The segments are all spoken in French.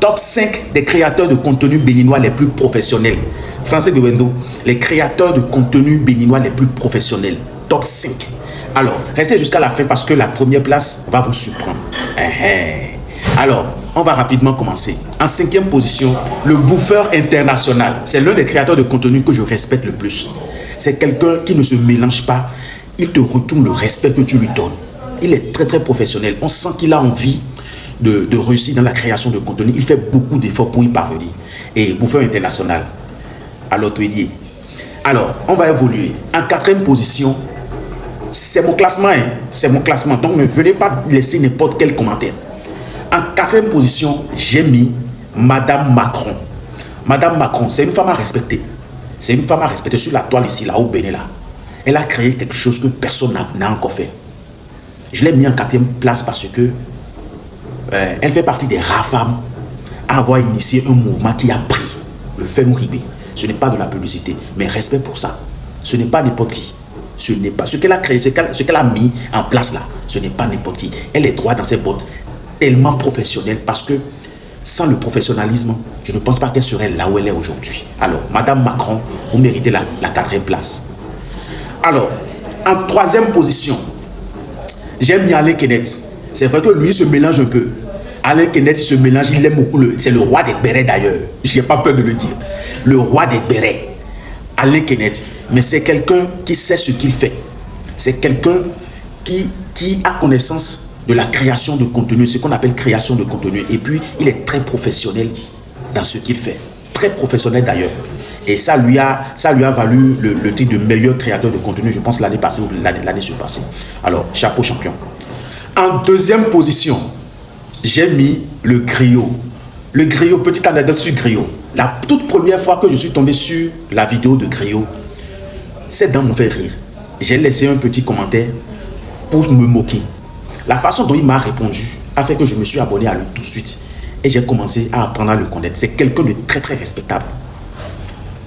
Top 5 des créateurs de contenu béninois les plus professionnels. Français de Wendo, les créateurs de contenu béninois les plus professionnels. Top 5. Alors, restez jusqu'à la fin parce que la première place va vous surprendre. Alors, on va rapidement commencer. En 5e position, le bouffeur international. C'est l'un des créateurs de contenu que je respecte le plus. C'est quelqu'un qui ne se mélange pas. Il te retourne le respect que tu lui donnes. Il est très très professionnel. On sent qu'il a envie de réussir dans la création de contenu. Il fait beaucoup d'efforts pour y parvenir. Et bouffeur international. Alors, tu es dit. Alors, on va évoluer. En 4e position, c'est mon classement. C'est mon classement. Donc, ne venez pas laisser n'importe quel commentaire. En 4e position, j'ai mis Madame Macron. Madame Macron, c'est une femme à respecter. C'est une femme à respecter sur la toile ici, là, au Bénin, là. Elle a créé quelque chose que personne n'a encore fait. Je l'ai mis en 4e place parce que elle fait partie des rares femmes à avoir initié un mouvement qui a pris le Fenouh-Ribé. Ce n'est pas de la publicité, mais respect pour ça. Ce n'est pas n'importe qui. Ce n'est pas ce qu'elle a créé, ce qu'elle a mis en place là. Ce n'est pas n'importe qui. Elle est droite dans ses bottes, tellement professionnelle parce que sans le professionnalisme, je ne pense pas qu'elle serait là où elle est aujourd'hui. Alors, Madame Macron, vous méritez la 4e place. Alors, en 3e position, j'aime bien Alain Kenneth. C'est vrai que lui se mélange un peu. Alain Kenneth se mélange, il aime beaucoup. C'est le roi des bérets d'ailleurs. Je n'ai pas peur de le dire. Le roi des bérets. Alain Kenneth. Mais c'est quelqu'un qui sait ce qu'il fait. C'est quelqu'un qui a connaissance de la création de contenu, ce qu'on appelle création de contenu. Et puis, il est très professionnel dans ce qu'il fait. Très professionnel d'ailleurs. Et ça lui a valu le titre de meilleur créateur de contenu, je pense, l'année passée ou l'année surpassée. Alors, chapeau champion. En 2e position, j'ai mis le griot. Le griot, petite anecdote sur griot. La toute première fois que je suis tombé sur la vidéo de griot, ses dents m'ont fait rire. J'ai laissé un petit commentaire pour me moquer. La façon dont il m'a répondu a fait que je me suis abonné à lui tout de suite. Et j'ai commencé à apprendre à le connaître. C'est quelqu'un de très très respectable.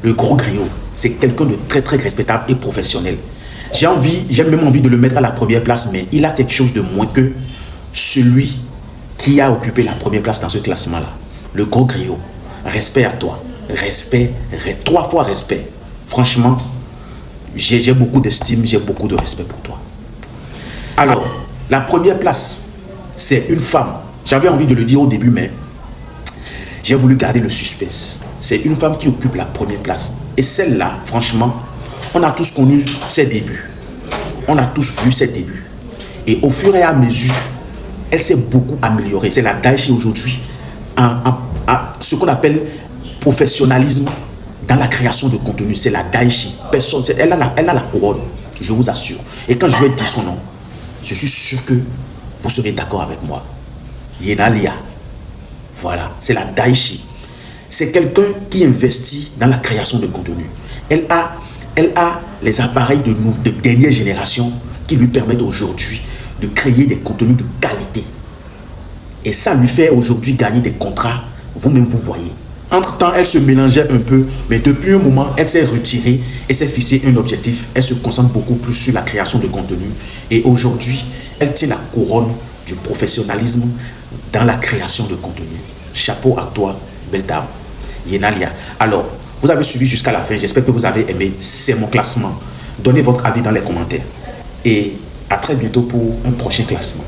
Le gros griot, c'est quelqu'un de très très respectable et professionnel. J'ai même envie de le mettre à la première place, mais il a quelque chose de moins que celui qui a occupé la première place dans ce classement-là. Le gros griot. Respect à toi. Respect, 3 fois respect. Franchement, j'ai beaucoup d'estime, j'ai beaucoup de respect pour toi. Alors, la première place, c'est une femme. J'avais envie de le dire au début, mais j'ai voulu garder le suspense. C'est une femme qui occupe la première place. Et celle-là, franchement, on a tous connu ses débuts. On a tous vu ses débuts. Et au fur et à mesure, elle s'est beaucoup améliorée. C'est la Daichi aujourd'hui, ce qu'on appelle professionnalisme dans la création de contenu. C'est la Daichi. Elle a la couronne, je vous assure. Et quand je vais dire son nom, je suis sûr que vous serez d'accord avec moi. Yenalia. Voilà, c'est la Daichi. C'est quelqu'un qui investit dans la création de contenu. Elle a les appareils de dernière génération qui lui permettent aujourd'hui de créer des contenus de qualité. Et ça lui fait aujourd'hui gagner des contrats. Vous-même, vous voyez. Entre-temps, elle se mélangeait un peu, mais depuis un moment, elle s'est retirée et s'est fixé un objectif. Elle se concentre beaucoup plus sur la création de contenu. Et aujourd'hui, elle tient la couronne du professionnalisme dans la création de contenu. Chapeau à toi, belle dame. Yenalia. Alors, vous avez suivi jusqu'à la fin. J'espère que vous avez aimé. C'est mon classement. Donnez votre avis dans les commentaires. Et à très bientôt pour un prochain classement.